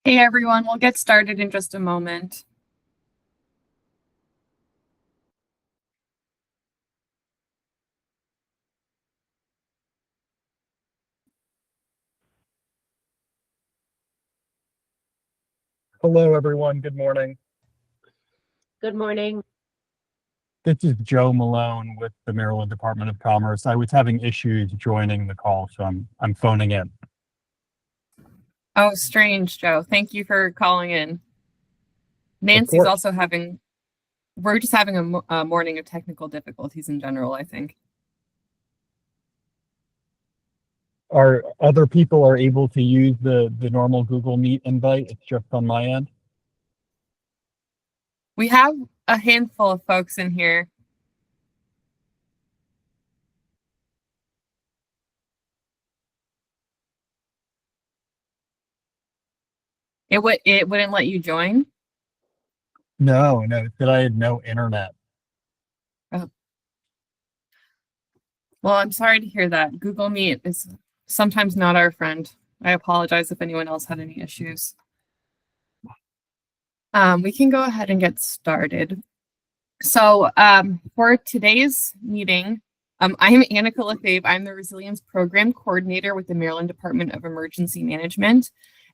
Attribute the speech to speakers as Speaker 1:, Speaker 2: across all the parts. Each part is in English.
Speaker 1: Hey everyone, we'll get started in just a moment.
Speaker 2: Hello, everyone. Good morning.
Speaker 3: Good morning.
Speaker 2: This is Joe Malone with the Maryland Department of Commerce. I was having issues joining the call, so I'm phoning in.
Speaker 1: Oh, strange, Joe. Thank you for calling in. Nancy's
Speaker 2: course.
Speaker 1: also we're just having a morning of technical difficulties in general, I think.
Speaker 2: Are other people are able to use the normal Google Meet invite? It's just on my end.
Speaker 1: We have a handful of folks in here. It wouldn't let you join?
Speaker 2: No, that I had no internet.
Speaker 1: Oh. Well, I'm sorry to hear that. Google Meet is sometimes not our friend. I apologize if anyone else had any issues. We can go ahead and get started. So for today's meeting, I'm Annika Lefebvre. I'm the Resilience Program Coordinator with the Maryland Department of Emergency Management.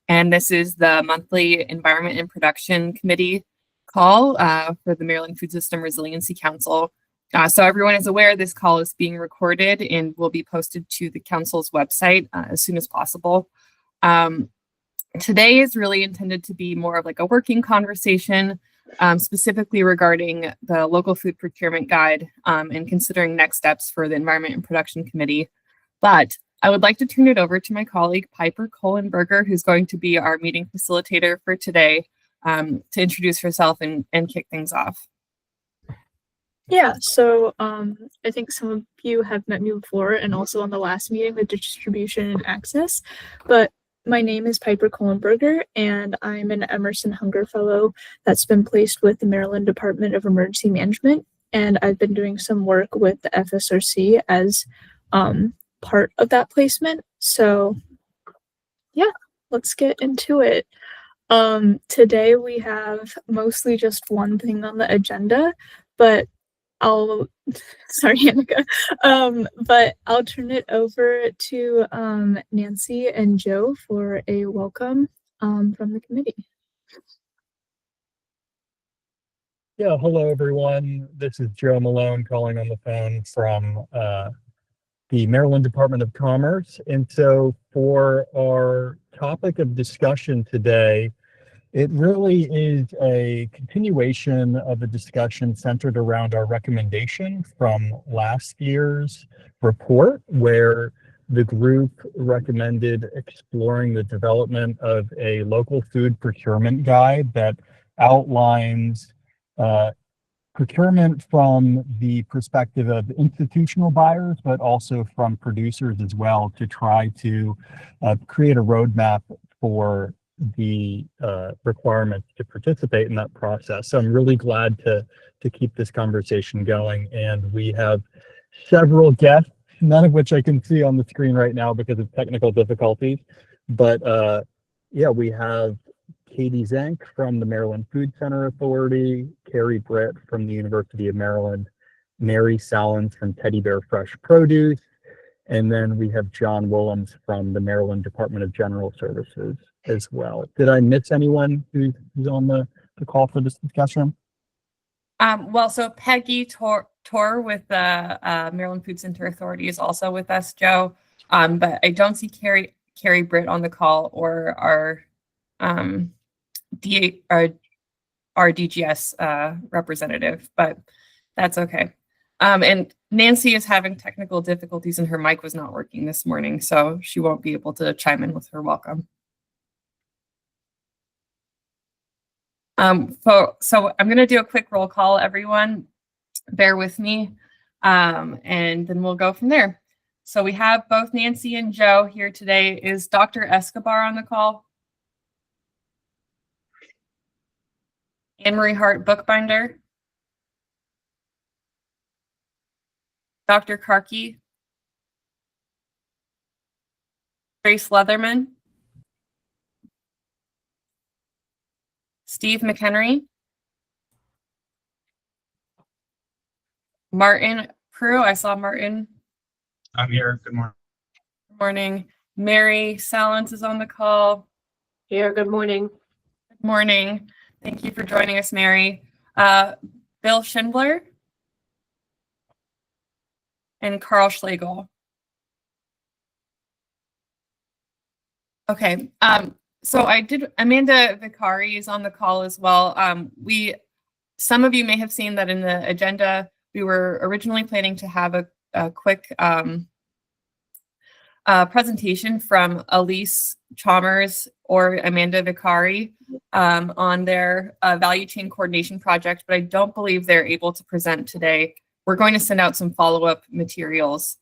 Speaker 1: And this is the monthly Environment and Production Committee call for the Maryland Food System Resiliency Council. So everyone is aware this call is being recorded and will be posted to the council's website as soon as possible. Today is really intended to be more of like a working conversation, specifically regarding the local food procurement guide and considering next steps for the Environment and Production Committee. But I would like to turn it over to my colleague, Piper Kohlenberger, who's going to be our meeting facilitator for today, to introduce herself and kick things off.
Speaker 4: Yeah, so I think some of you have met me before and also on the last meeting with distribution and access, but my name is Piper Kohlenberger and I'm an Emerson Hunger Fellow that's been placed with the Maryland Department of Emergency Management, and I've been doing some work with the FSRC as part of that placement. So yeah, let's get into it. Today we have mostly just one thing on the agenda, but sorry, Annika. But I'll turn it over to Nancy and Joe for a welcome from the committee.
Speaker 2: Yeah, hello, everyone. This is Joe Malone calling on the phone from the Maryland Department of Commerce. And so for our topic of discussion today, it really is a continuation of a discussion centered around our recommendation from last year's report, where the group recommended exploring the development of a local food procurement guide that outlines procurement from the perspective of institutional buyers, but also from producers as well, to try to create a roadmap for the requirements to participate in that process. So I'm really glad to keep this conversation going. And we have several guests, none of which I can see on the screen right now because of technical difficulties. But yeah, we have Katie Zank from the Maryland Food Center Authority, Carrie Britt from the University of Maryland, Mary Salins from Teddy Bear Fresh Produce, and then we have John Willems from the Maryland Department of General Services as well. Did I miss anyone who's on the call for this discussion?
Speaker 1: Well, so Peggy Tor with the Maryland Food Center Authority is also with us, Joe. But I don't see Carrie Britt on the call or our DGS representative, but that's okay. And Nancy is having technical difficulties and her mic was not working this morning, so she won't be able to chime in with her welcome. So I'm going to do a quick roll call, everyone. Bear with me, and then we'll go from there. So we have both Nancy and Joe here today. Is Dr. Escobar on the call? Anne-Marie Hart, bookbinder. Dr. Karki. Grace Leatherman. Steve McHenry, Martin Prue. I saw Martin.
Speaker 5: I'm here. Good morning.
Speaker 1: Good morning. Mary Salins is on the call.
Speaker 3: Here, good morning.
Speaker 1: Good morning. Thank you for joining us, Mary. Bill Schindler and Carl Schlegel. Okay. So Amanda Vicari is on the call as well. Some of you may have seen that in the agenda, we were originally planning to have a quick presentation from Elise Chalmers or Amanda Vicari on their value chain coordination project, but I don't believe they're able to present today. We're going to send out some follow-up materials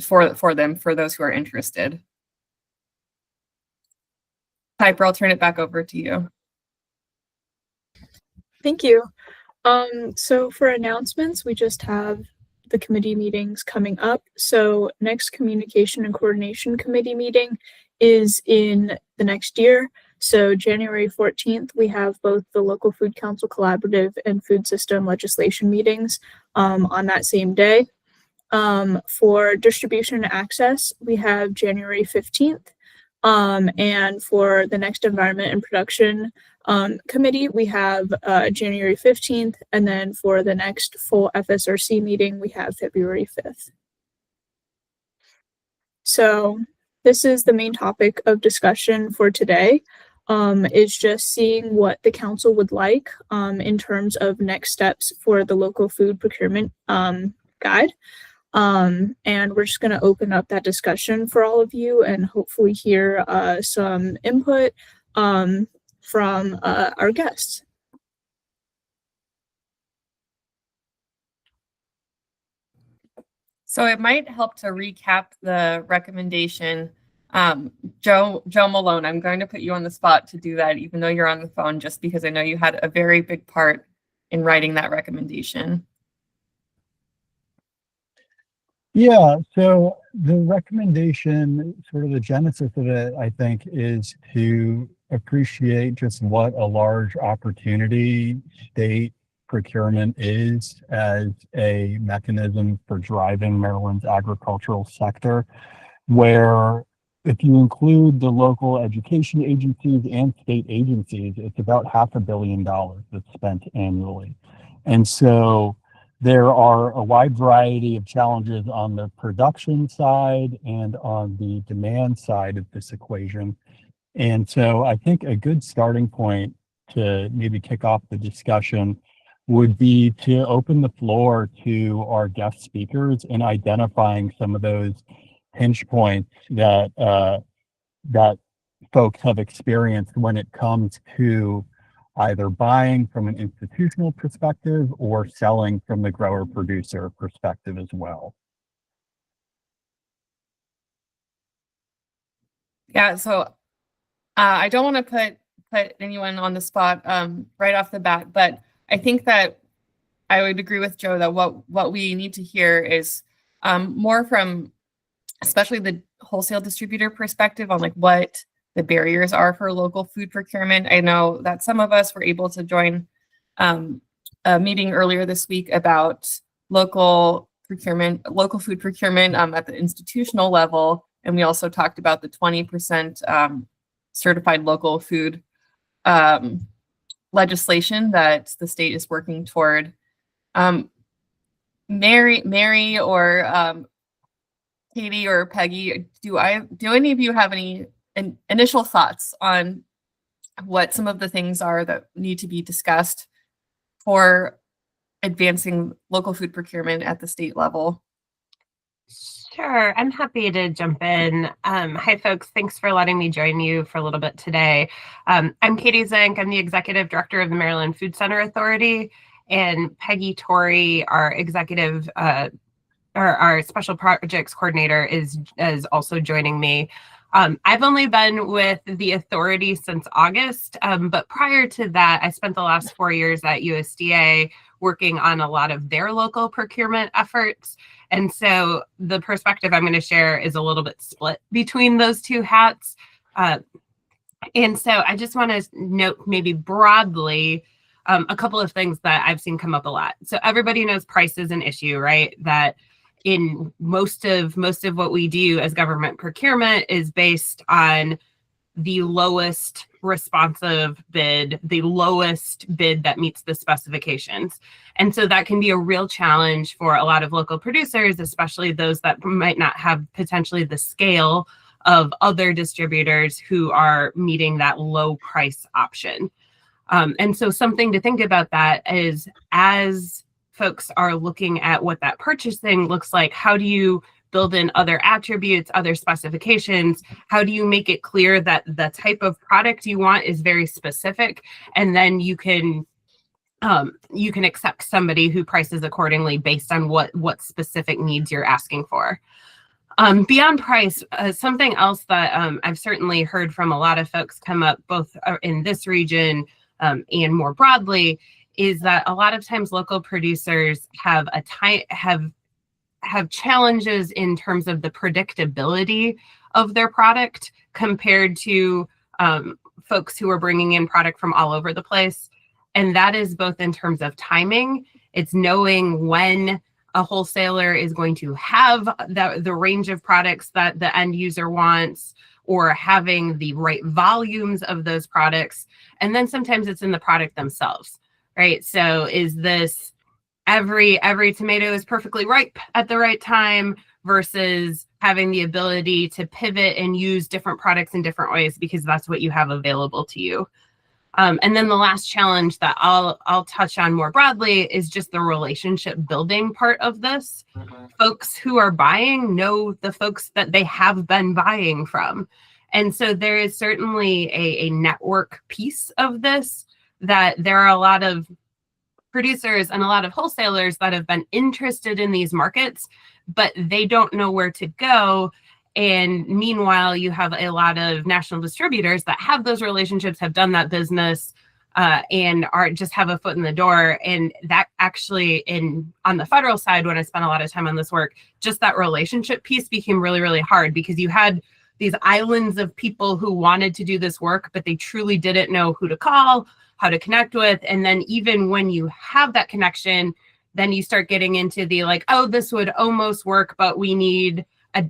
Speaker 1: for them, for those who are interested. Piper, I'll turn it back over to you.
Speaker 4: Thank you. So for announcements, we just have the committee meetings coming up. So next communication and coordination committee meeting is in the next year. So January 14th, we have both the local food council collaborative and food system legislation meetings on that same day. For distribution and access, we have January 15th. And for the next environment and production committee, we have January 15th. And then for the next full FSRC meeting, we have February 5th. So this is the main topic of discussion for today. Is just seeing what the council would like in terms of next steps for the local food procurement guide. And we're just going to open up that discussion for all of you and hopefully hear some input from our guests.
Speaker 1: So it might help to recap the recommendation. Joe Malone, I'm going to put you on the spot to do that, even though you're on the phone, just because I know you had a very big part in writing that recommendation.
Speaker 2: Yeah, so the recommendation, sort of the genesis of it, I think, is to appreciate just what a large opportunity state procurement is as a mechanism for driving Maryland's agricultural sector, where if you include the local education agencies and state agencies, it's about $500 million that's spent annually. And so there are a wide variety of challenges on the production side and on the demand side of this equation. And so I think a good starting point to maybe kick off the discussion would be to open the floor to our guest speakers in identifying some of those pinch points that that folks have experienced when it comes to either buying from an institutional perspective or selling from the grower producer perspective as well.
Speaker 1: Yeah, so I don't want to put anyone on the spot right off the bat, but I think that I would agree with Joe that what we need to hear is more from especially the wholesale distributor perspective on like what the barriers are for local food procurement. I know that some of us were able to join a meeting earlier this week about local food procurement at the institutional level. And we also talked about the 20% certified local food legislation that the state is working toward. Mary or Katie or Peggy, do any of you have any initial thoughts on what some of the things are that need to be discussed for advancing local food procurement at the state level?
Speaker 6: Sure, I'm happy to jump in. Hi, folks. Thanks for letting me join you for a little bit today. I'm Katie Zink. I'm the Executive Director of the Maryland Food Center Authority, and Peggy Torrey, our Executive our Special Projects Coordinator, is also joining me. I've only been with the authority since August, but prior to that, I spent the last 4 years at USDA working on a lot of their local procurement efforts. And so the perspective I'm going to share is a little bit split between those two hats. And so I just want to note maybe broadly a couple of things that I've seen come up a lot. So everybody knows price is an issue, right? That in most of what we do as government procurement is based on the lowest responsive bid, the lowest bid that meets the specifications. And so that can be a real challenge for a lot of local producers, especially those that might not have potentially the scale of other distributors who are meeting that low price option. And so something to think about that is, as folks are looking at what that purchasing looks like, how do you build in other attributes, other specifications? How do you make it clear that the type of product you want is very specific, and then you can accept somebody who prices accordingly based on what specific needs you're asking for. Beyond price, something else that I've certainly heard from a lot of folks come up both in this region and more broadly is that a lot of times local producers have challenges in terms of the predictability of their product compared to folks who are bringing in product from all over the place. And that is both in terms of timing. It's knowing when a wholesaler is going to have the range of products that the end user wants, or having the right volumes of those products. And then sometimes it's in the product themselves, right? So is this every tomato is perfectly ripe at the right time versus having the ability to pivot and use different products in different ways because that's what you have available to you. And then the last challenge that I'll touch on more broadly is just the relationship building part of this. Folks who are buying know the folks that they have been buying from. And so there is certainly a network piece of this, that there are a lot of producers and a lot of wholesalers that have been interested in these markets, but they don't know where to go. And meanwhile, you have a lot of national distributors that have those relationships, have done that business, and are just have a foot in the door. And that actually, on the federal side, when I spent a lot of time on this work, just that relationship piece became really, really hard because you had these islands of people who wanted to do this work, but they truly didn't know who to call, how to connect with. And then even when you have that connection, then you start getting into the like, oh, this would almost work, but we need a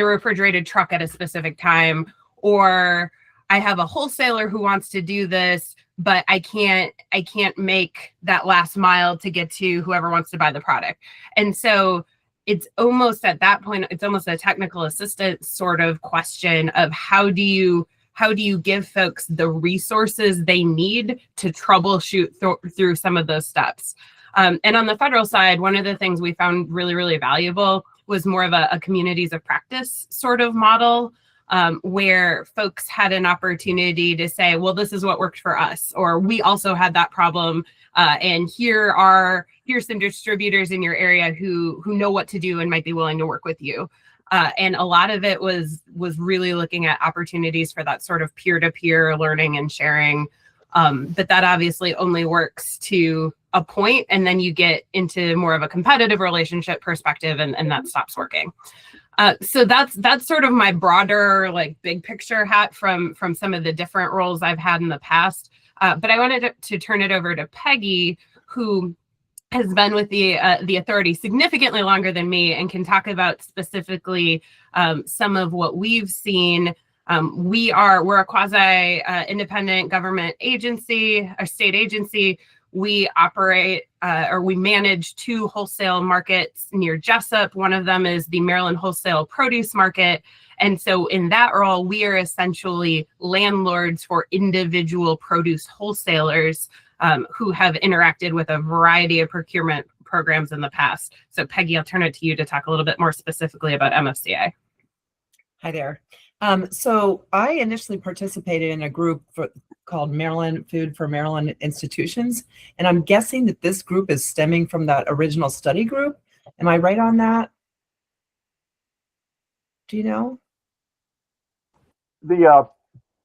Speaker 6: refrigerated truck at a specific time, or I have a wholesaler who wants to do this, but I can't make that last mile to get to whoever wants to buy the product. And so it's almost at that point, it's almost a technical assistant sort of question of how do you give folks the resources they need to troubleshoot through some of those steps. And on the federal side, one of the things we found really, really valuable was more of a communities of practice sort of model, where folks had an opportunity to say, well, this is what worked for us, or we also had that problem, and here's some distributors in your area who know what to do and might be willing to work with you. And a lot of it was really looking at opportunities for that sort of peer-to-peer learning and sharing. But that obviously only works to a point, and then you get into more of a competitive relationship perspective, and that stops working. So that's sort of my broader, like, big picture hat from some of the different roles I've had in the past. But I wanted to turn it over to Peggy, who has been with the authority significantly longer than me and can talk about specifically some of what we've seen. We're a quasi independent government agency, a state agency. We operate we manage 2 wholesale markets near Jessup. One of them is the Maryland Wholesale Produce Market. And so in that role, we are essentially landlords for individual produce wholesalers who have interacted with a variety of procurement programs in the past. So Peggy, I'll turn it to you to talk a little bit more specifically about MFCA.
Speaker 7: Hi there. So I initially participated in a group called Maryland Food for Maryland Institutions. And I'm guessing that this group is stemming from that original study group. Am I right on that? Do you know?
Speaker 8: The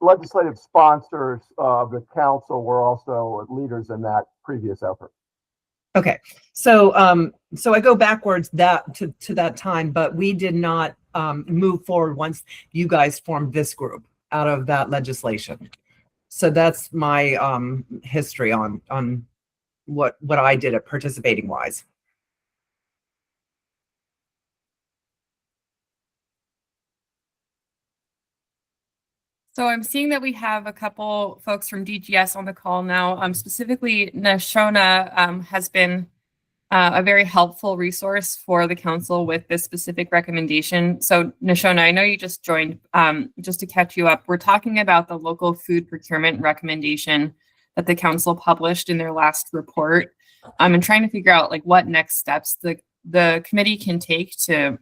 Speaker 8: legislative sponsors of the council were also leaders in that previous effort.
Speaker 7: Okay, so so I go backwards to that time, but we did not move forward once you guys formed this group out of that legislation. So that's my history on what I did at participating wise.
Speaker 1: So I'm seeing that we have a couple folks from DGS on the call now. Specifically, Nashona has been a very helpful resource for the council with this specific recommendation. So Nashona, I know you just joined. Just to catch you up, we're talking about the local food procurement recommendation that the council published in their last report. And trying to figure out like what next steps the committee can take to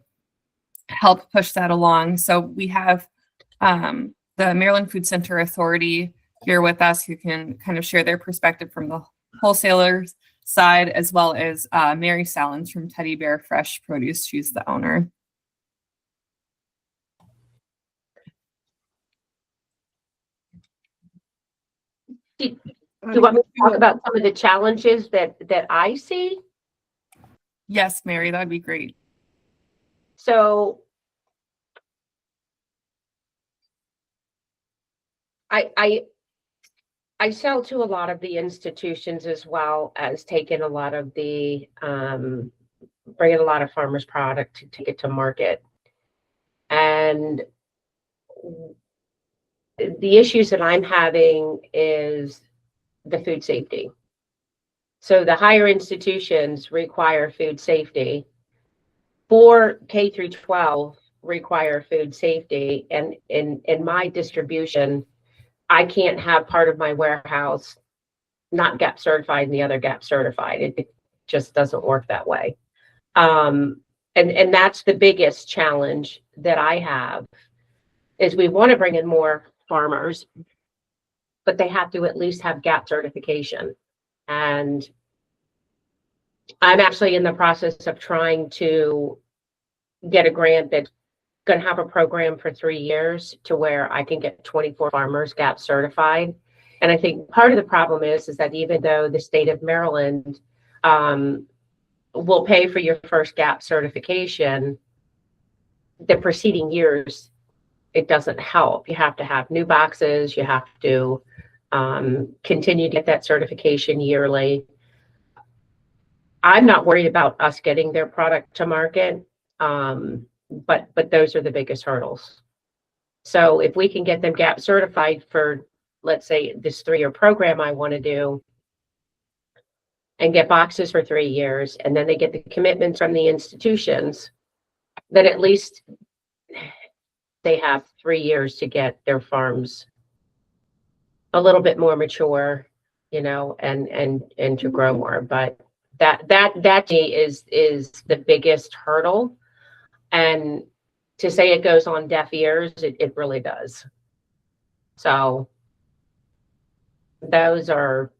Speaker 1: help push that along. So we have the Maryland Food Center Authority here with us who can kind of share their perspective from the wholesalers side, as well as Mary Salins from Teddy Bear Fresh Produce. She's the owner.
Speaker 3: Do you want me to talk about some of the challenges that I see?
Speaker 1: Yes, Mary, that'd be great.
Speaker 3: So I sell to a lot of the institutions as well as taking a lot of the bringing a lot of farmers product to take it to market. And the issues that I'm having is the food safety. So the higher institutions require food safety. For K through 12 require food safety, and in my distribution, I can't have part of my warehouse not GAP certified and the other GAP certified. It just doesn't work that way. And that's the biggest challenge that I have is we want to bring in more farmers, but they have to at least have GAP certification. And I'm actually in the process of trying to get a grant that's going to have a program for 3 years to where I can get 24 farmers GAP certified. And I think part of the problem is that even though the state of Maryland will pay for your first GAP certification, the preceding years, it doesn't help. You have to have new boxes. You have to continue to get that certification yearly. I'm not worried about us getting their product to market, but those are the biggest hurdles. So if we can get them GAP certified for, let's say, this 3-year program I want to do, and get boxes for 3 years, and then they get the commitments from the institutions, then at least they have 3 years to get their farms a little bit more mature, you know, and to grow more. But that is the biggest hurdle. And to say it goes on deaf ears, it really does. So those are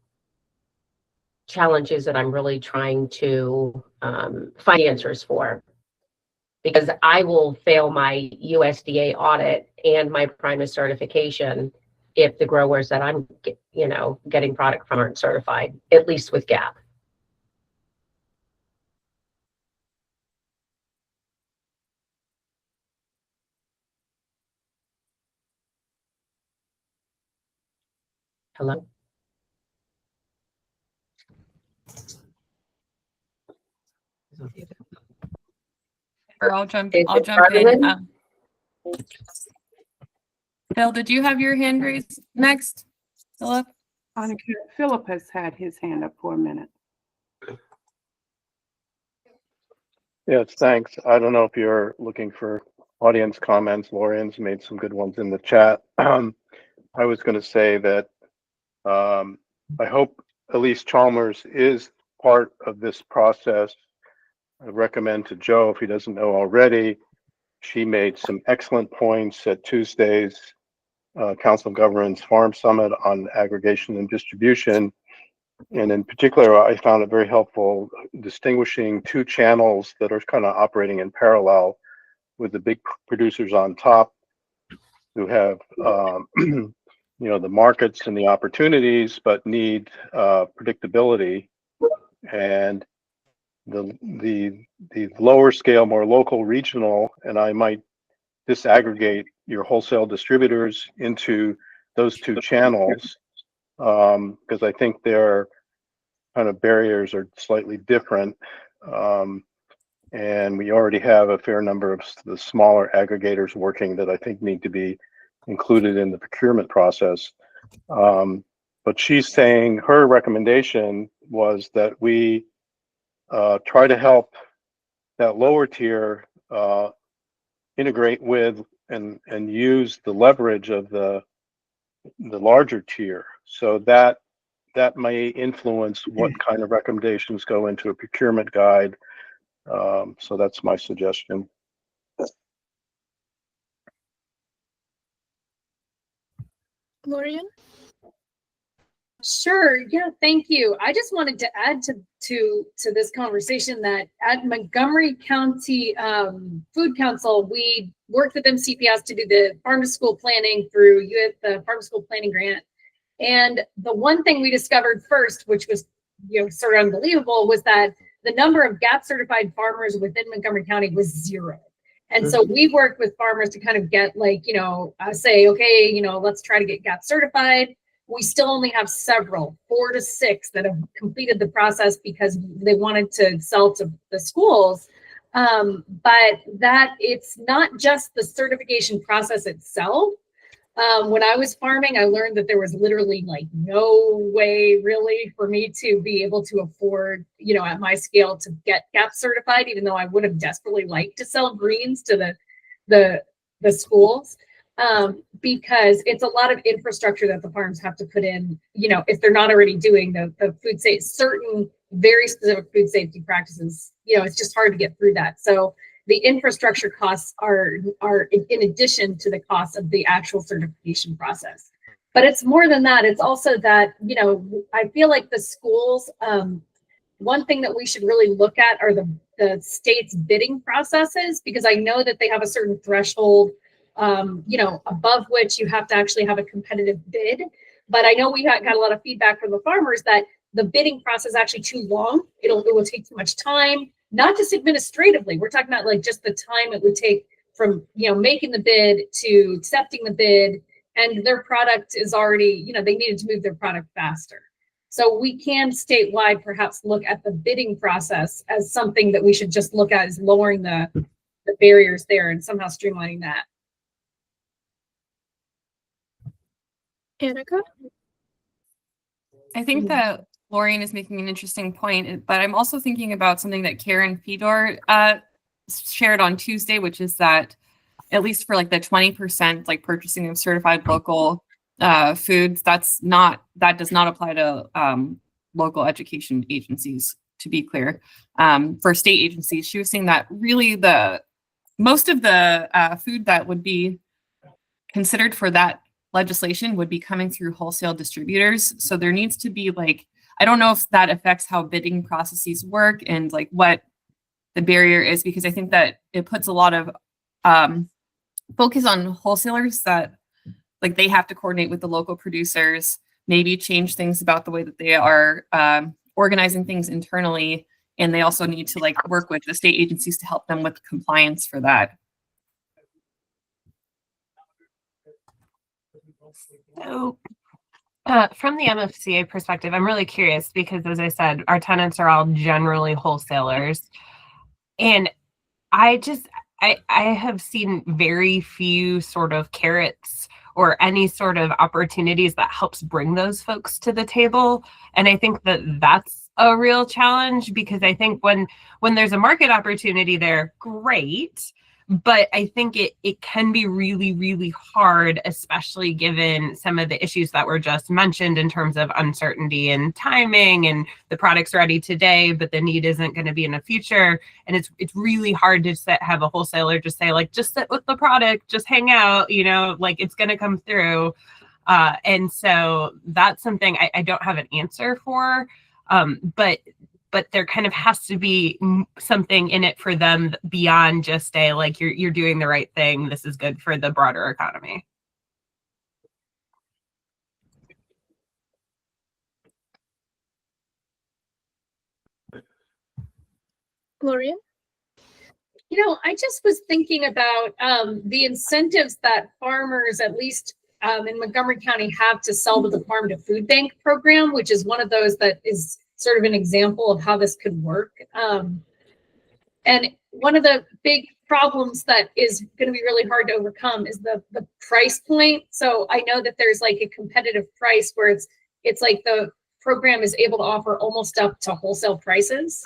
Speaker 3: challenges that I'm really trying to find answers for, because I will fail my USDA audit and my Primus certification if the growers that I'm, you know, getting product from aren't certified, at least with GAP. Hello?
Speaker 1: Or I'll jump
Speaker 3: Is
Speaker 1: in.
Speaker 3: it Carolyn?
Speaker 1: Phil, did you have your hand raised next? Philip?
Speaker 9: Philip has had his hand up for a minute.
Speaker 10: Yes, thanks. I don't know if you're looking for audience comments. Lorian's made some good ones in the chat. I was going to say that I hope Elise Chalmers is part of this process. I recommend to Joe, if he doesn't know already, she made some excellent points at Tuesday's Council of Governments Farm Summit on aggregation and distribution. And in particular, I found it very helpful distinguishing two channels that are kind of operating in parallel, with the big producers on top who have you know, the markets and the opportunities, but need predictability, and the lower scale, more local, regional, and I might disaggregate your wholesale distributors into those two channels, because I think their kind of barriers are slightly different. And we already have a fair number of the smaller aggregators working that I think need to be included in the procurement process. But she's saying her recommendation was that we try to help that lower tier integrate with and use the leverage of the larger tier. So that may influence what kind of recommendations go into a procurement guide. So that's my suggestion.
Speaker 4: Lorian?
Speaker 11: Sure. Yeah, thank you. I just wanted to add to this conversation that at Montgomery County Food Council, we worked with MCPS to do the farm to school planning through the farm to school planning grant. And the one thing we discovered first, which was sort of unbelievable, was that the number of GAP certified farmers within Montgomery County was 0. And so we worked with farmers to kind of get say, okay, let's try to get GAP certified. We still only have several, 4 to 6, that have completed the process because they wanted to sell to the schools. But that it's not just the certification process itself. When I was farming, I learned that there was literally like no way really for me to be able to afford, at my scale to get GAP certified, even though I would have desperately liked to sell greens to the schools. Because it's a lot of infrastructure that the farms have to put in, if they're not already doing the food safety, certain very specific food safety practices, it's just hard to get through that. So the infrastructure costs are in addition to the cost of the actual certification process. But it's more than that. It's also that, I feel like the schools, one thing that we should really look at are the state's bidding processes, because I know that they have a certain threshold above which you have to actually have a competitive bid. But I know we got a lot of feedback from the farmers that the bidding process is actually too long. It will take too much time, not just administratively. We're talking about like just the time it would take from, making the bid to accepting the bid, and their product is already, they needed to move their product faster. So we can statewide perhaps look at the bidding process as something that we should just look at as lowering the barriers there and somehow streamlining that.
Speaker 4: Annika?
Speaker 1: I think that Lorian is making an interesting point, but I'm also thinking about something that Karen Fedor shared on Tuesday, which is that at least for like the 20% like purchasing of certified local foods, that does not apply to local education agencies, to be clear. For state agencies, she was saying that really most of the food that would be considered for that legislation would be coming through wholesale distributors. So there needs to be like, I don't know if that affects how bidding processes work and like what the barrier is, because I think that it puts a lot of focus on wholesalers that like they have to coordinate with the local producers, maybe change things about the way that they are organizing things internally. And they also need to like work with the state agencies to help them with compliance for that.
Speaker 6: So from the MFCA perspective, I'm really curious because, as I said, our tenants are all generally wholesalers. And I have seen very few sort of carrots or any sort of opportunities that helps bring those folks to the table. And I think that that's a real challenge, because I think when there's a market opportunity there, great. But I think it can be really, really hard, especially given some of the issues that were just mentioned in terms of uncertainty and timing, and the product's ready today, but the need isn't going to be in the future. And it's really hard to have a wholesaler just say, like, just sit with the product, just hang out, like it's going to come through. And so that's something I don't have an answer for. But there kind of has to be something in it for them beyond just like you're doing the right thing. This is good for the broader economy.
Speaker 4: Lorian?
Speaker 11: I just was thinking about the incentives that farmers, at least in Montgomery County have to sell to the Farm to Food Bank program, which is one of those that is sort of an example of how this could work. And one of the big problems that is going to be really hard to overcome is the price point. So I know that there's like a competitive price where it's like the program is able to offer almost up to wholesale prices.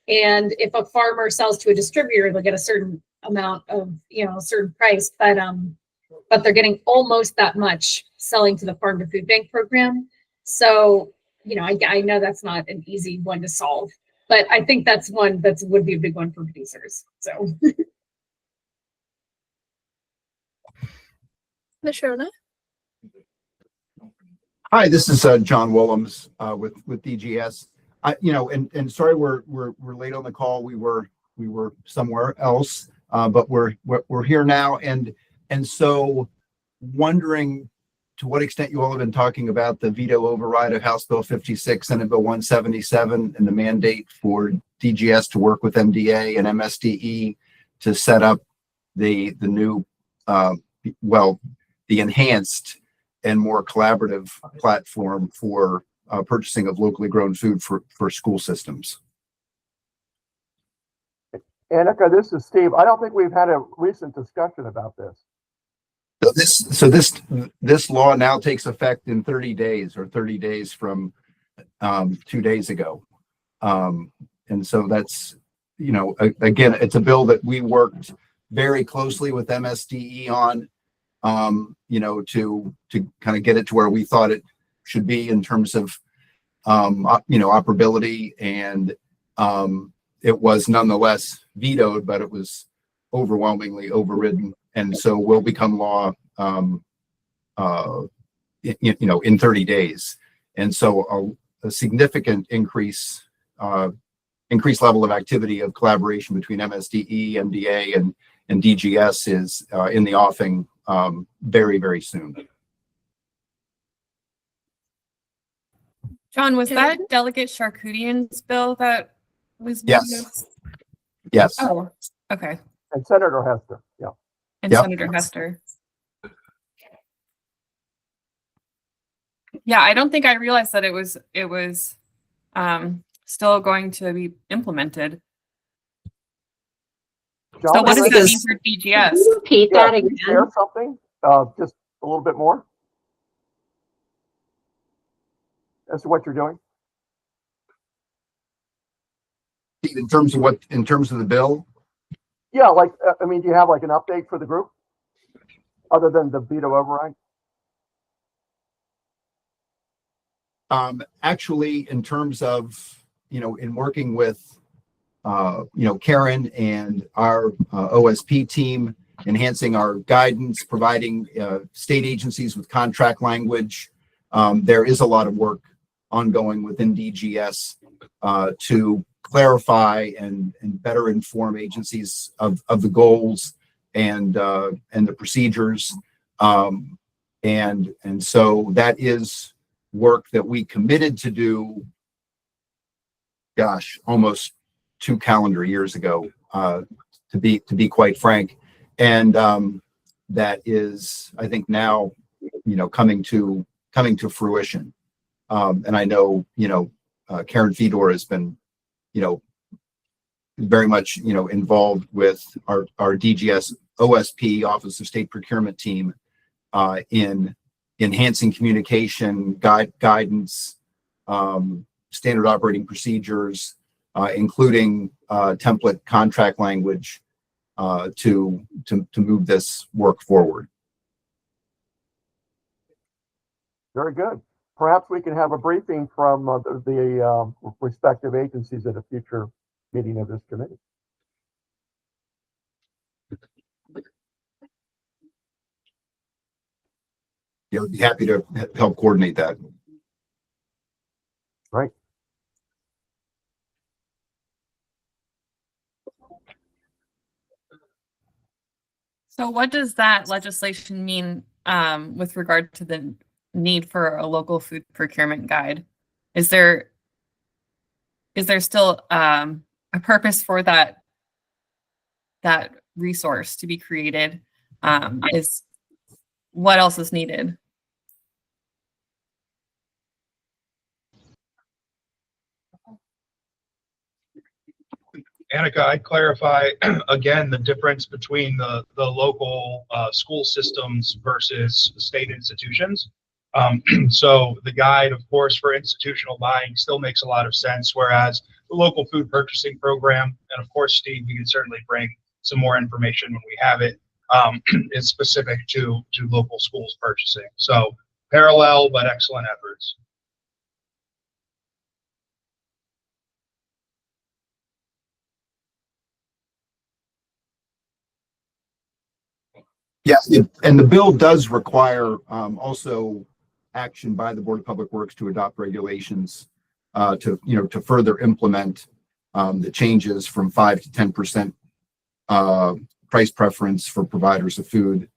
Speaker 11: And if a farmer sells to a distributor, they'll get a certain amount of, a certain price, but they're getting almost that much selling to the Farm to Food Bank program. So, I know that's not an easy one to solve, but I think that's one that would be a big one for producers. So.
Speaker 4: Ms. Sharona?
Speaker 12: Hi, this is John Willems with DGS. And sorry we're late on the call. We were somewhere else, but we're here now, and so wondering to what extent you all have been talking about the veto override of House Bill 56, Senate Bill 177, and the mandate for DGS to work with MDA and MSDE to set up the new, the enhanced and more collaborative platform for purchasing of locally grown food for school systems.
Speaker 8: Annika, this is Steve. I don't think we've had a recent discussion about this.
Speaker 12: So this law now takes effect in 30 days, or 30 days from 2 days ago. And so that's, again, it's a bill that we worked very closely with MSDE on, to kind of get it to where we thought it should be in terms of, operability. And it was nonetheless vetoed, but it was overwhelmingly overridden. And so will become law, in 30 days. And so a significant increased level of activity of collaboration between MSDE, MDA, and DGS is in the offing very, very soon.
Speaker 1: John, was that Delegate Charkoudian's bill that was?
Speaker 12: Yes. Yes.
Speaker 1: Oh, okay.
Speaker 8: And Senator Hester, yeah.
Speaker 1: And
Speaker 12: Yep.
Speaker 1: Senator Hester. Yeah, I don't think I realized that it was still going to be implemented.
Speaker 8: John,
Speaker 1: So what does that
Speaker 3: because-
Speaker 1: mean for DGS?
Speaker 3: Can you repeat
Speaker 8: yeah,
Speaker 3: that
Speaker 8: can you
Speaker 3: again?
Speaker 8: share something? Just a little bit more as to what you're doing.
Speaker 12: In terms of the bill,
Speaker 8: Yeah, do you have like an update for the group other than the veto override?
Speaker 12: actually, in terms of, in working with, Karen and our OSP team, enhancing our guidance, providing state agencies with contract language, there is a lot of work ongoing within DGS to clarify and better inform agencies of the goals and the procedures. And so that is work that we committed to do, almost 2 calendar years ago, to be quite frank. And that is, I think now, coming to fruition. And I know, Karen Fedor has been, very much, involved with our DGS OSP, Office of State Procurement team, in enhancing communication, guidance, standard operating procedures, including template contract language, to move this work forward.
Speaker 8: Very good. Perhaps we can have a briefing from the respective agencies at a future meeting of this committee.
Speaker 12: Yeah, I'd be happy to help coordinate that.
Speaker 8: Right.
Speaker 1: So what does that legislation mean with regard to the need for a local food procurement guide? Is there still a purpose for that resource to be created? what else is needed?
Speaker 5: Annika, I'd clarify again the difference between the local school systems versus state institutions. So the guide, of course, for institutional buying still makes a lot of sense, whereas the local food purchasing program, and of course, Steve, we can certainly bring some more information when we have it, is specific to local schools purchasing. So parallel, but excellent efforts.
Speaker 12: Yes, and the bill does require also action by the Board of Public Works to adopt regulations to further implement the changes from 5 to 10% price preference for providers of food,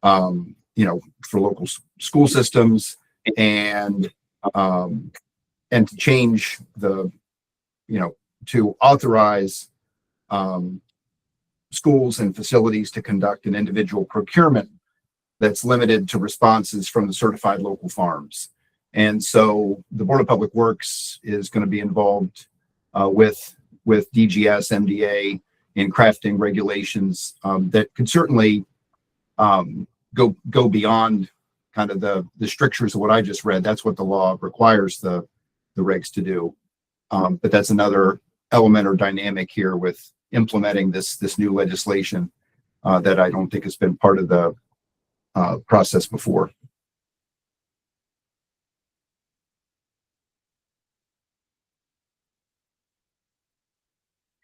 Speaker 12: for local school systems, and to change to authorize schools and facilities to conduct an individual procurement that's limited to responses from the certified local farms. And so the Board of Public Works is going to be involved with DGS, MDA in crafting regulations that could certainly go beyond kind of the strictures of what I just read. That's what the law requires the regs to do. But that's another element or dynamic here with implementing this new legislation that I don't think has been part of the process before.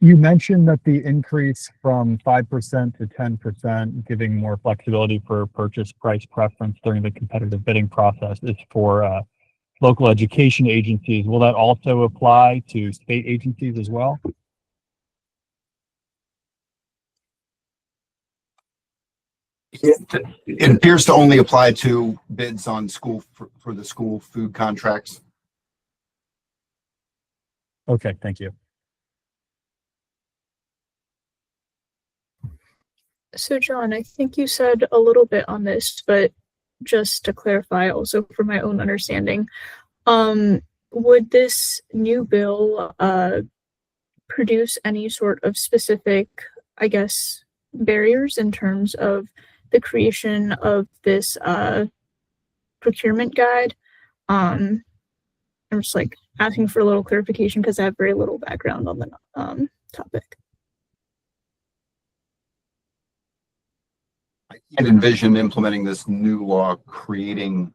Speaker 2: You mentioned that the increase from 5% to 10%, giving more flexibility for purchase price preference during the competitive bidding process, is for local education agencies. Will that also apply to state agencies as well?
Speaker 12: It appears to only apply to bids on for the school food contracts.
Speaker 2: Okay, thank you.
Speaker 4: So John, I think you said a little bit on this, but just to clarify also for my own understanding, would this new bill produce any sort of specific, I guess, barriers in terms of the creation of this procurement guide? I'm just like asking for a little clarification because I have very little background on the topic.
Speaker 12: I can't envision implementing this new law creating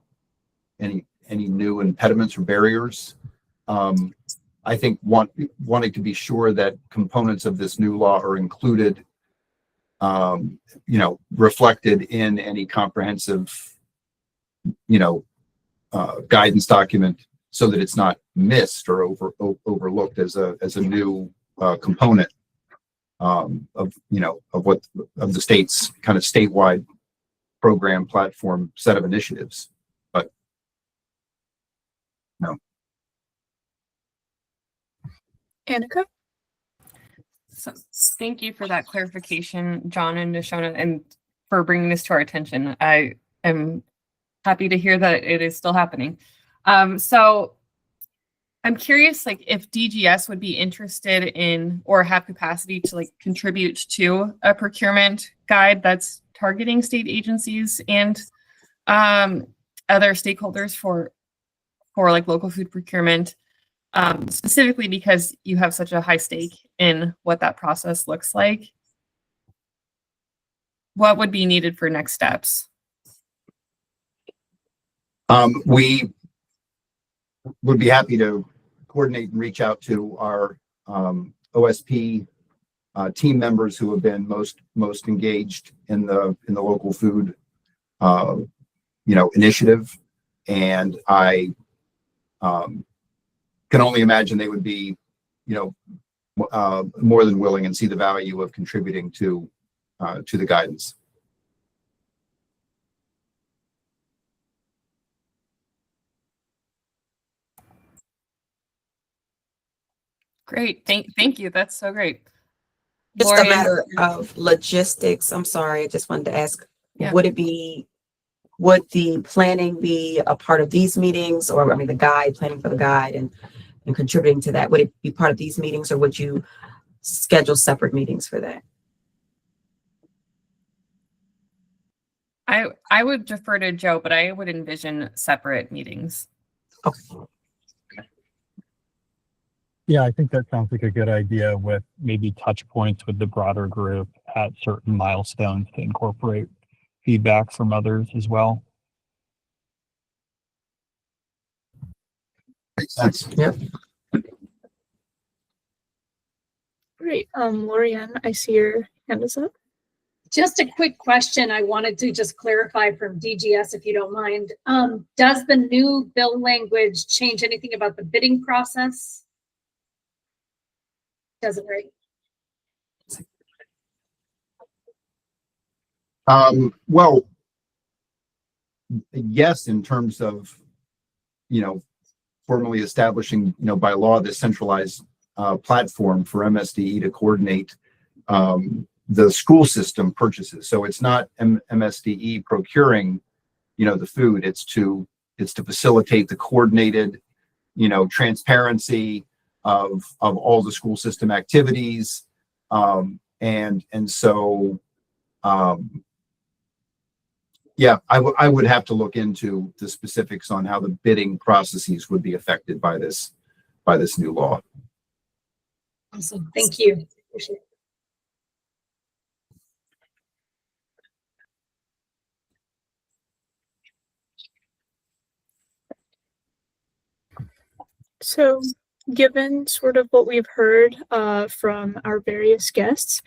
Speaker 12: any new impediments or barriers. I think wanting to be sure that components of this new law are included, reflected in any comprehensive, guidance document, so that it's not missed or overlooked as a new component of the state's kind of statewide program platform set of initiatives. But no.
Speaker 4: Annika?
Speaker 1: So thank you for that clarification, John and Nashona, and for bringing this to our attention. I am happy to hear that it is still happening. So I'm curious, like, if DGS would be interested in or have capacity to like contribute to a procurement guide that's targeting state agencies and other stakeholders for like local food procurement, specifically because you have such a high stake in what that process looks like. What would be needed for next steps?
Speaker 12: We would be happy to coordinate and reach out to our OSP team members who have been most engaged in the local food initiative, and I can only imagine they would be more than willing and see the value of contributing to the guidance.
Speaker 1: Great. Thank you. That's so great.
Speaker 13: Just
Speaker 1: Lorian?
Speaker 13: a matter of logistics. I'm sorry, I just wanted to ask,
Speaker 1: Yeah.
Speaker 13: would it be would the planning be a part of these meetings, or I mean the guide, planning for the guide and contributing to that? Would it be part of these meetings, or would you schedule separate meetings for that?
Speaker 1: I would defer to Joe, but I would envision separate meetings.
Speaker 13: Okay.
Speaker 2: Yeah, I think that sounds like a good idea, with maybe touch points with the broader group at certain milestones to incorporate feedback from others as well.
Speaker 12: Makes sense.
Speaker 13: Yep.
Speaker 4: Great. Lorianne, I see your hand is up.
Speaker 11: Just a quick question I wanted to just clarify from DGS, if you don't mind. Does the new bill language change anything about the bidding process? Does it, right?
Speaker 12: Well, yes, in terms of, formally establishing, by law, this centralized platform for MSDE to coordinate the school system purchases. So it's not MSDE procuring, the food. It's to facilitate the coordinated, transparency of all the school system activities, and so. Yeah, I would have to look into the specifics on how the bidding processes would be affected by this new law.
Speaker 11: Awesome. Thank you. Appreciate it.
Speaker 4: So, given sort of what we've heard from our various guests,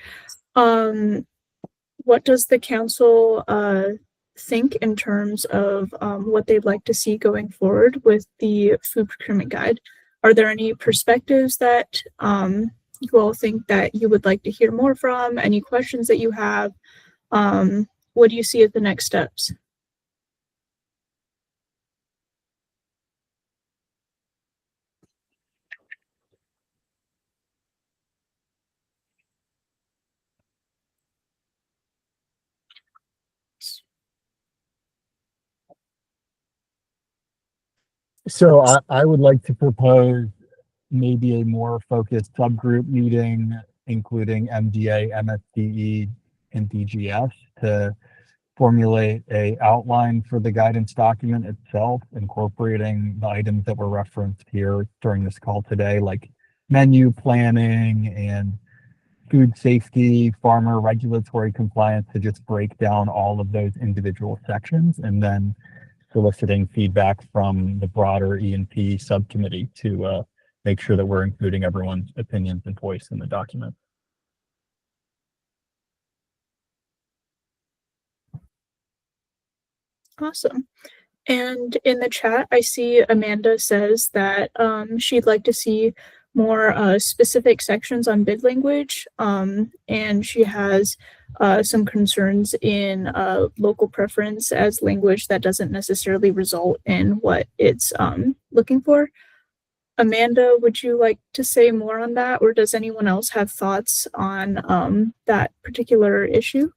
Speaker 4: what does the council think in terms of what they'd like to see going forward with the food procurement guide? Are there any perspectives that you all think that you would like to hear more from? Any questions that you have? What do you see as the next steps?
Speaker 2: So I would like to propose maybe a more focused subgroup meeting, including MDA, MSDE, and DGS, to formulate a outline for the guidance document itself, incorporating the items that were referenced here during this call today, like menu planning and food safety, farmer regulatory compliance, to just break down all of those individual sections, and then soliciting feedback from the broader E&P subcommittee to make sure that we're including everyone's opinions and voice in the document.
Speaker 4: Awesome. And in the chat, I see Amanda says that she'd like to see more specific sections on bid language, and she has some concerns in local preference as language that doesn't necessarily result in what it's looking for. Amanda, would you like to say more on that, or does anyone else have thoughts on that particular issue?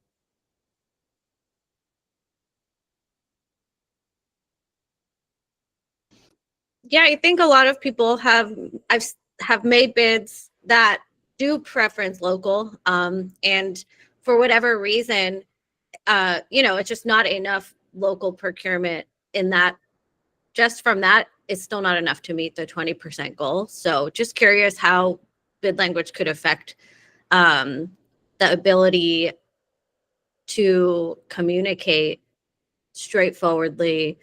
Speaker 14: Yeah, I think a lot of people have made bids that do preference local, and for whatever reason, it's just not enough local procurement in that. Just from that, it's still not enough to meet the 20% goal. So just curious how bid language could affect the ability to communicate straightforwardly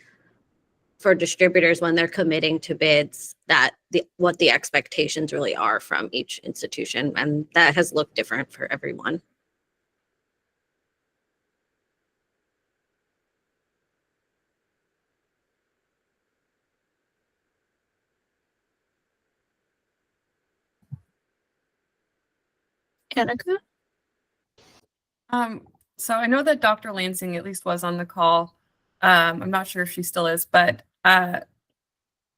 Speaker 14: for distributors when they're committing to bids, that what the expectations really are from each institution. And that has looked different for everyone.
Speaker 4: Annika?
Speaker 1: So I know that Dr. Lansing at least was on the call. I'm not sure if she still is, but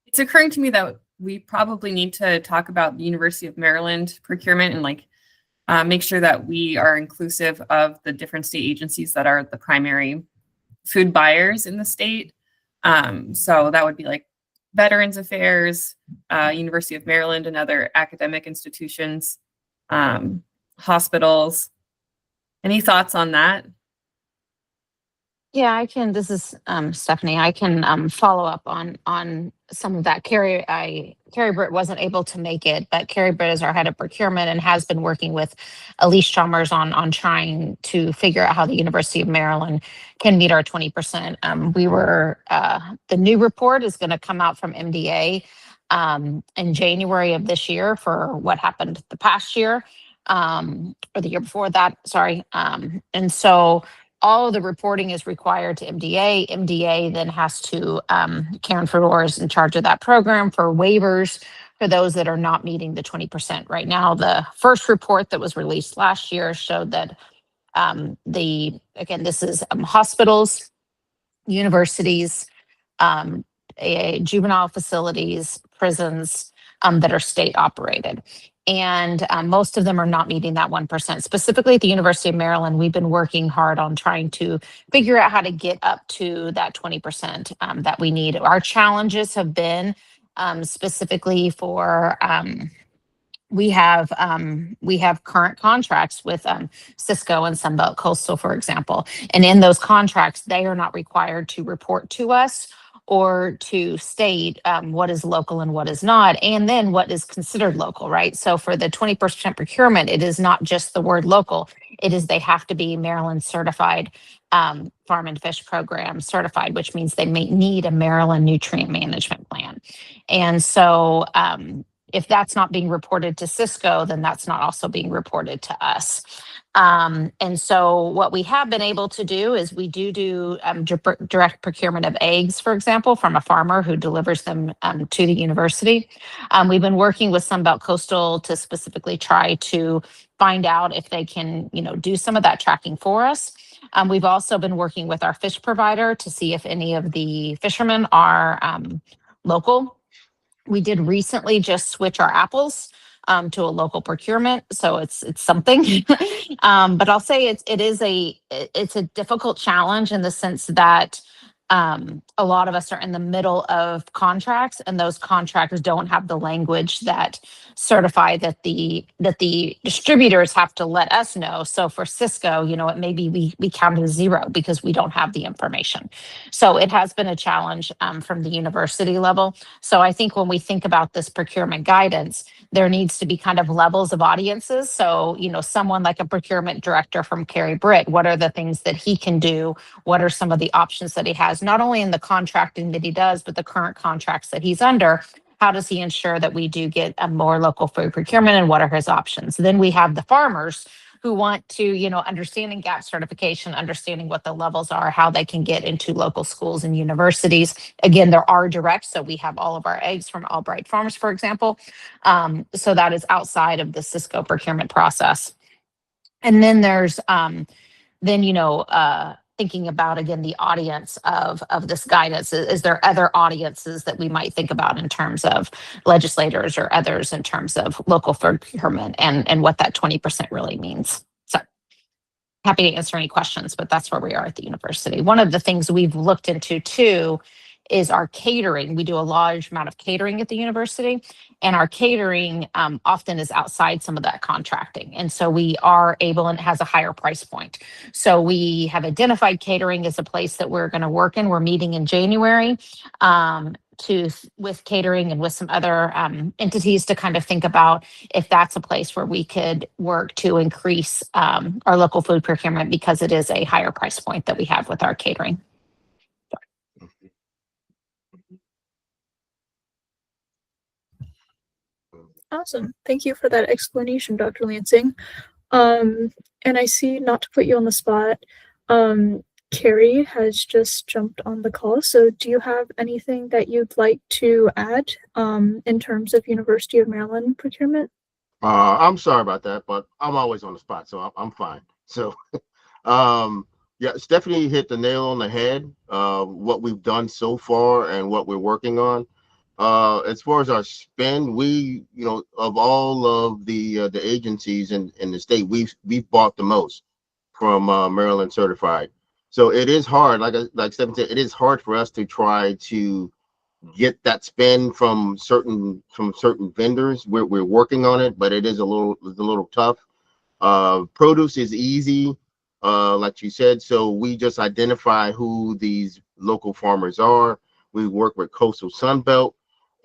Speaker 1: it's occurring to me that we probably need to talk about the University of Maryland procurement and make sure that we are inclusive of the different state agencies that are the primary food buyers in the state. So that would be like Veterans Affairs, University of Maryland, and other academic institutions, hospitals. Any thoughts on that?
Speaker 15: Yeah, I can. This is Stephanie. I can follow up on some of that. Carrie Britt wasn't able to make it, but Carrie Britt is our head of procurement and has been working with Elise Chalmers on trying to figure out how the University of Maryland can meet our 20%. The new report is going to come out from MDA in January of this year for what happened the past year, or the year before that. Sorry, and so. All of the reporting is required to MDA. MDA then has to, Karen Fedor is in charge of that program for waivers for those that are not meeting the 20%. Right now, the first report that was released last year showed that this is hospitals, universities, juvenile facilities, prisons that are state operated. And most of them are not meeting that 1%. Specifically at the University of Maryland, we've been working hard on trying to figure out how to get up to that 20% that we need. Our challenges have been specifically for we have current contracts with Cisco and Sunbelt Coastal, for example. And in those contracts, they are not required to report to us or to state what is local and what is not, and then what is considered local, right? So for the 20% procurement, it is not just the word local. It is they have to be Maryland certified, farm and fish program certified, which means they may need a Maryland nutrient management plan. And so if that's not being reported to Cisco, then that's not also being reported to us. And so what we have been able to do is we do direct procurement of eggs, for example, from a farmer who delivers them to the university. We've been working with Sunbelt Coastal to specifically try to find out if they can, do some of that tracking for us. We've also been working with our fish provider to see if any of the fishermen are local. We did recently just switch our apples to a local procurement, so it's something. But I'll say it's a difficult challenge in the sense that a lot of us are in the middle of contracts, and those contracts don't have the language that certify that the distributors have to let us know. So for Cisco, it may be we count as zero because we don't have the information. So it has been a challenge from the university level. So I think when we think about this procurement guidance, there needs to be kind of levels of audiences. So, someone like a procurement director from Carrie Britt, what are the things that he can do? What are some of the options that he has, not only in the contracting that he does, but the current contracts that he's under? How does he ensure that we do get a more local food procurement, and what are his options? Then we have the farmers who want to, understanding GAP certification, understanding what the levels are, how they can get into local schools and universities. Again, there are direct, so we have all of our eggs from Albright Farms, for example. So that is outside of the Cisco procurement process. And then there's, thinking about, again, the audience of this guidance. Is there other audiences that we might think about in terms of legislators or others in terms of local food procurement and what that 20% really means? So happy to answer any questions, but that's where we are at the university. One of the things we've looked into too is our catering. We do a large amount of catering at the university, and our catering often is outside some of that contracting. And so we are able, and it has a higher price point. So we have identified catering as a place that we're going to work in. We're meeting in January with catering and with some other entities to kind of think about if that's a place where we could work to increase our local food procurement, because it is a higher price point that we have with our catering.
Speaker 4: Awesome. Thank you for that explanation, Dr. Lansing. And I see, not to put you on the spot, Carrie has just jumped on the call. So do you have anything that you'd like to add in terms of University of Maryland procurement?
Speaker 16: I'm sorry about that, but I'm always on the spot, so I'm fine. So, yeah, Stephanie hit the nail on the head. What we've done so far and what we're working on. As far as our spend, we, of all of the agencies in the state, we've bought the most from Maryland Certified. So it is hard, like Stephen said, it is hard for us to try to get that spend from certain vendors. We're working on it, but it's a little tough. Produce is easy, like you said. So we just identify who these local farmers are. We work with Coastal Sunbelt,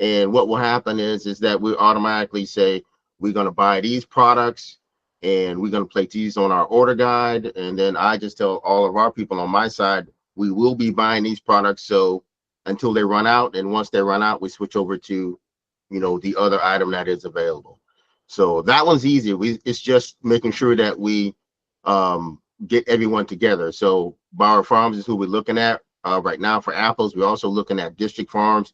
Speaker 16: and what will happen is that we automatically say we're going to buy these products, and we're going to place these on our order guide. And then I just tell all of our people on my side, we will be buying these products. So until they run out, and once they run out, we switch over to, the other item that is available. So that one's easy. It's just making sure that we get everyone together. So Bauer Farms is who we're looking at right now for apples. We're also looking at District Farms,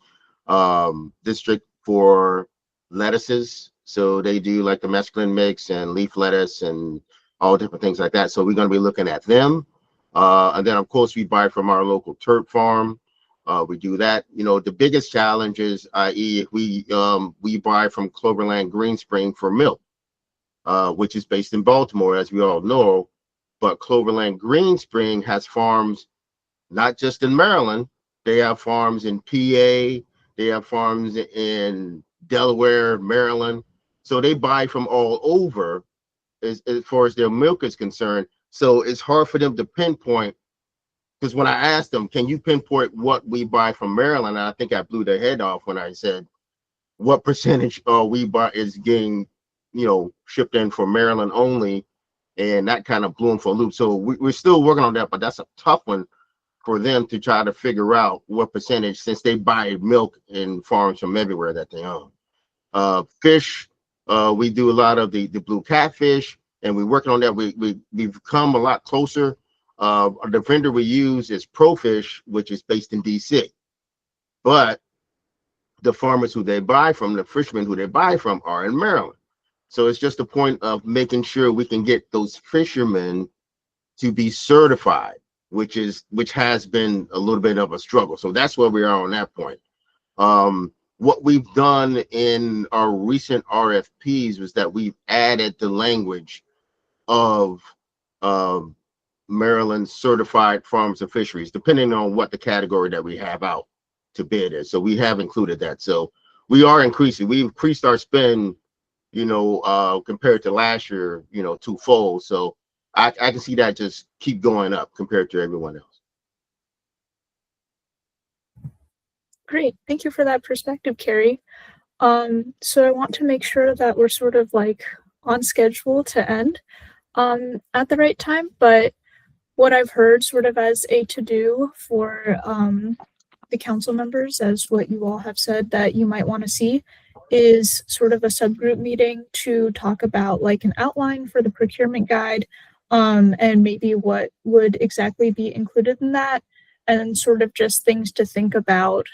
Speaker 16: District for lettuces. So they do like the mesclun mix and leaf lettuce and all different things like that. So we're going to be looking at them. And then, of course, we buy from our local turf farm. We do that. The biggest challenge is, i.e., if we buy from Cloverland Green Spring for milk, which is based in Baltimore, as we all know. But Cloverland Green Spring has farms not just in Maryland. They have farms in PA. They have farms in Delaware, Maryland. So they buy from all over as far as their milk is concerned. So it's hard for them to pinpoint. Because when I asked them, can you pinpoint what we buy from Maryland? And I think I blew their head off when I said, what percentage we buy is getting, shipped in for Maryland only. And that kind of blew them for a loop. So we're still working on that, but that's a tough one for them to try to figure out what percentage, since they buy milk in farms from everywhere that they own. Fish, we do a lot of the blue catfish, and we're working on that. We've come a lot closer. The vendor we use is ProFish, which is based in DC, but the farmers who they buy from, the fishermen who they buy from, are in Maryland. So it's just a point of making sure we can get those fishermen to be certified, which has been a little bit of a struggle. So that's where we are on that point. What we've done in our recent RFPs was that we've added the language of Maryland certified farms and fisheries, depending on what the category that we have out to bid is. So we have included that. So we are increasing. We've increased our spend, compared to last year, twofold. So I can see that just keep going up compared to everyone else.
Speaker 4: Great. Thank you for that perspective, Carrie. So I want to make sure that we're sort of like on schedule to end at the right time. But what I've heard sort of as a to-do for the council members, as what you all have said that you might want to see, is sort of a subgroup meeting to talk about like an outline for the procurement guide, and maybe what would exactly be included in that, and sort of just things to think about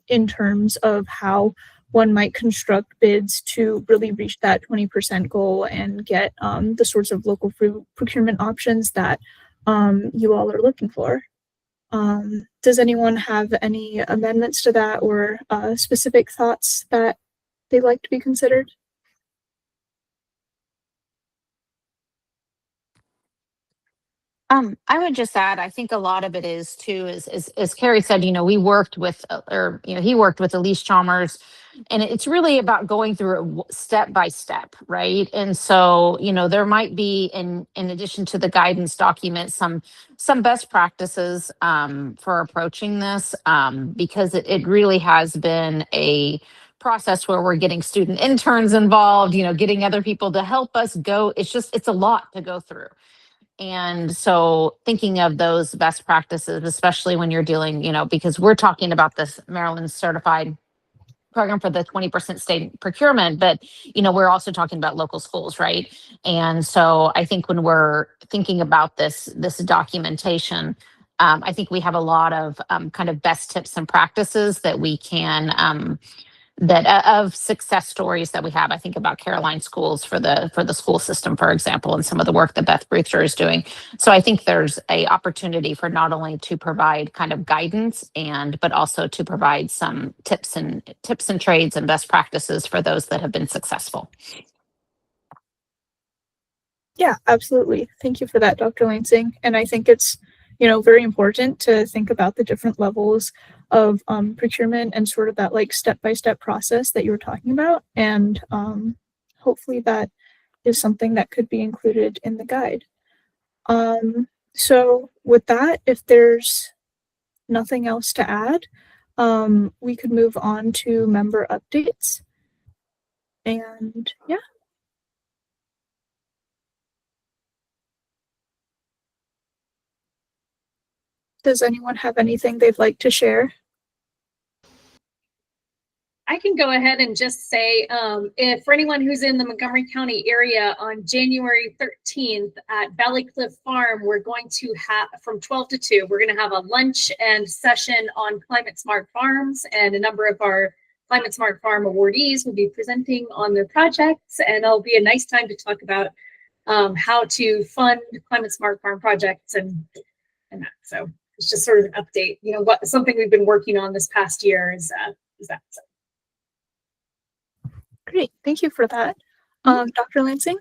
Speaker 4: in terms of how one might construct bids to really reach that 20% goal and get the sorts of local procurement options that you all are looking for. Does anyone have any amendments to that or specific thoughts that they'd like to be considered?
Speaker 15: I would just add, I think a lot of it is too, is as Carrie said, we worked with, he worked with Elise Chalmers, and it's really about going through it step by step, right? And so, there might be, in addition to the guidance document, some best practices for approaching this, because it really has been a process where we're getting student interns involved, getting other people to help us go. It's a lot to go through. And so thinking of those best practices, especially when you're dealing, because we're talking about this Maryland certified program for the 20% state procurement, but, we're also talking about local schools, right? And so I think when we're thinking about this documentation, I think we have a lot of kind of best tips and practices that we can, of success stories that we have. I think about Caroline Schools for the school system, for example, and some of the work that Beth Bruther is doing. So I think there's a opportunity for not only to provide kind of guidance but also to provide some tips and trades and best practices for those that have been successful.
Speaker 4: Yeah, absolutely. Thank you for that, Dr. Lansing. And I think it's very important to think about the different levels of procurement and sort of that like step-by-step process that you were talking about. And hopefully that is something that could be included in the guide. So with that, if there's nothing else to add, we could move on to member updates. And yeah. Does anyone have anything they'd like to share?
Speaker 11: I can go ahead and just say, if for anyone who's in the Montgomery County area on January 13th at Valley Cliff Farm, we're going to have from 12 to 2, we're going to have a lunch and session on Climate Smart Farms, and a number of our Climate Smart Farm awardees will be presenting on their projects, and it'll be a nice time to talk about how to fund Climate Smart Farm projects and that. So it's just sort of an update. Something we've been working on this past year is that. So.
Speaker 4: Great, thank you for that. Dr. Lansing?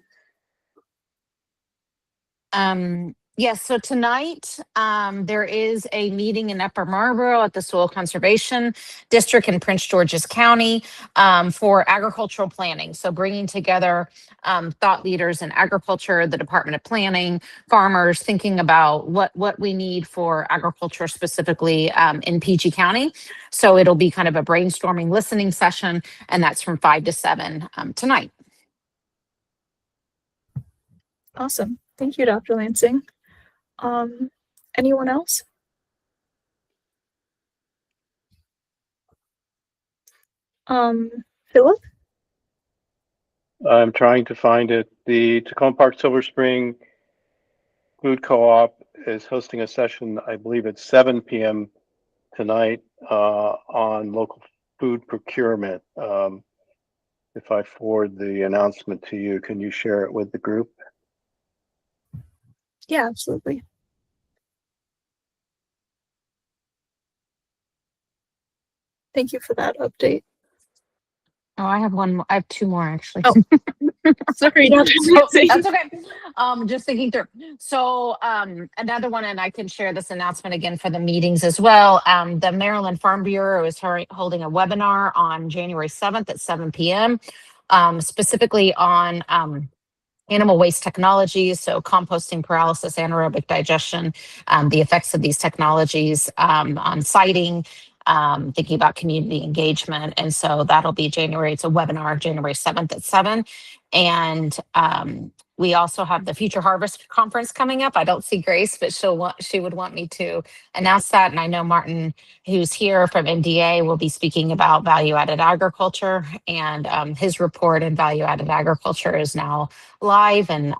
Speaker 15: Yes, so tonight there is a meeting in Upper Marlboro at the Soil Conservation District in Prince George's County for agricultural planning. So bringing together thought leaders in agriculture, the Department of Planning, farmers, thinking about what we need for agriculture specifically in PG County. So it'll be kind of a brainstorming listening session, and that's from 5 to 7 tonight.
Speaker 4: Awesome. Thank you, Dr. Lansing. Anyone else? Philip?
Speaker 10: I'm trying to find it. The Tacoma Park Silver Spring Food Co-op is hosting a session, I believe it's 7 p.m. tonight on local food procurement. If I forward the announcement to you, can you share it with the group?
Speaker 4: Yeah, absolutely. Thank you for that update.
Speaker 15: Oh, I have one more. I have 2 more actually.
Speaker 4: Oh, sorry, Dr. Lansing.
Speaker 15: That's okay. Just thinking through. So another one, and I can share this announcement again for the meetings as well. The Maryland Farm Bureau is holding a webinar on January 7th at 7 p.m. Specifically on animal waste technologies, so composting, paralysis, anaerobic digestion, the effects of these technologies on siting, thinking about community engagement. And so that'll be it's a webinar, January 7th at 7. And we also have the Future Harvest Conference coming up. I don't see Grace, but she would want me to announce that. And I know Martin, who's here from MDA, will be speaking about value-added agriculture, and his report in value-added agriculture is now live. And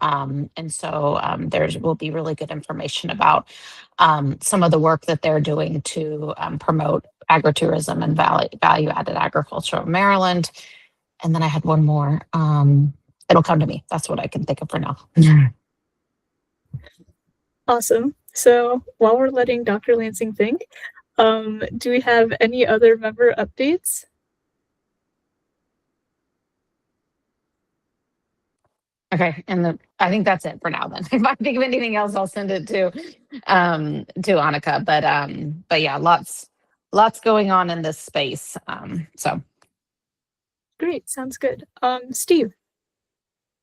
Speaker 15: so there will be really good information about some of the work that they're doing to promote agritourism and value-added agriculture in Maryland. And then I had one more. It'll come to me. That's what I can think of for now.
Speaker 4: Awesome. So while we're letting Dr. Lansing think, do we have any other member updates?
Speaker 15: Okay, and I think that's it for now. Then, if I think of anything else, I'll send it to Annika. But yeah, lots going on in this space. So
Speaker 4: Great, sounds good. Steve.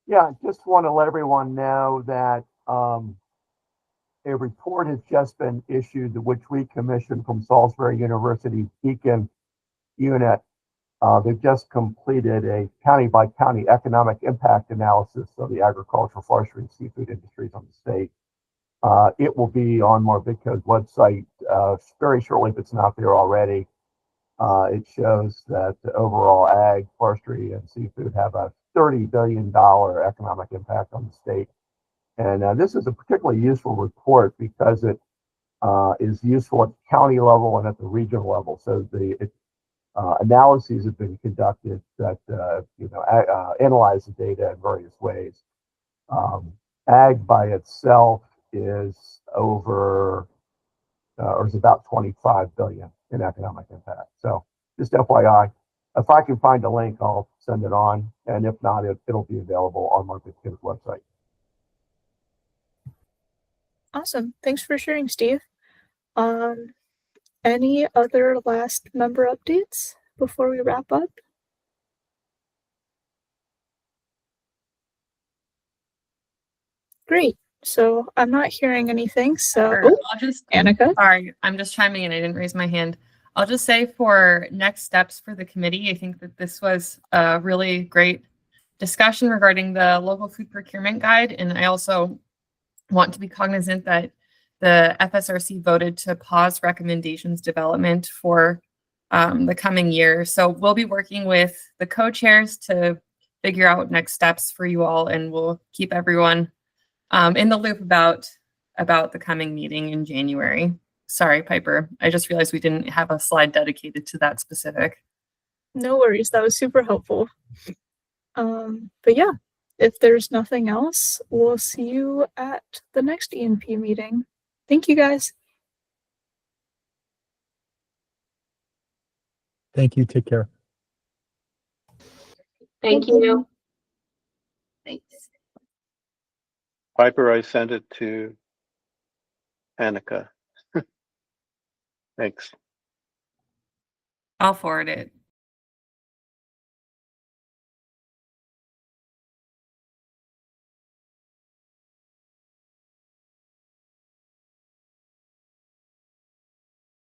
Speaker 8: Yeah, just want to let everyone know that a report has just been issued, which we commissioned from Salisbury University's Beacon unit. They've just completed a county-by-county economic impact analysis of the agricultural, forestry, and seafood industries on the state. It will be on Morbidco's website very shortly if it's not there already. It shows that the overall ag, forestry, and seafood have a $30 billion economic impact on the state. And this is a particularly useful report because it is useful at the county level and at the regional level. So the analyses have been conducted that analyze the data in various ways. Ag by itself is is about 25 billion in economic impact. So just FYI, if I can find a link, I'll send it on. And if not, it'll be available on Morbidco's website.
Speaker 4: Awesome. Thanks for sharing, Steve. Any other last member updates before we wrap up? Great. So I'm not hearing anything. So,
Speaker 1: Sure.
Speaker 4: oh,
Speaker 1: I'll just,
Speaker 4: Annika.
Speaker 1: sorry, I'm just chiming in. I didn't raise my hand. I'll just say for next steps for the committee, I think that this was a really great discussion regarding the local food procurement guide. And I also want to be cognizant that the FSRC voted to pause recommendations development for the coming year. So we'll be working with the co-chairs to figure out next steps for you all, and we'll keep everyone in the loop about the coming meeting in January. Sorry, Piper. I just realized we didn't have a slide dedicated to that specific.
Speaker 4: No worries. That was super helpful. But yeah, if there's nothing else, we'll see you at the next ENP meeting. Thank you, guys.
Speaker 2: Thank you. Take care.
Speaker 3: Thank you.
Speaker 1: Thanks.
Speaker 10: Piper, I sent it to Annika. Thanks.
Speaker 1: I'll forward it.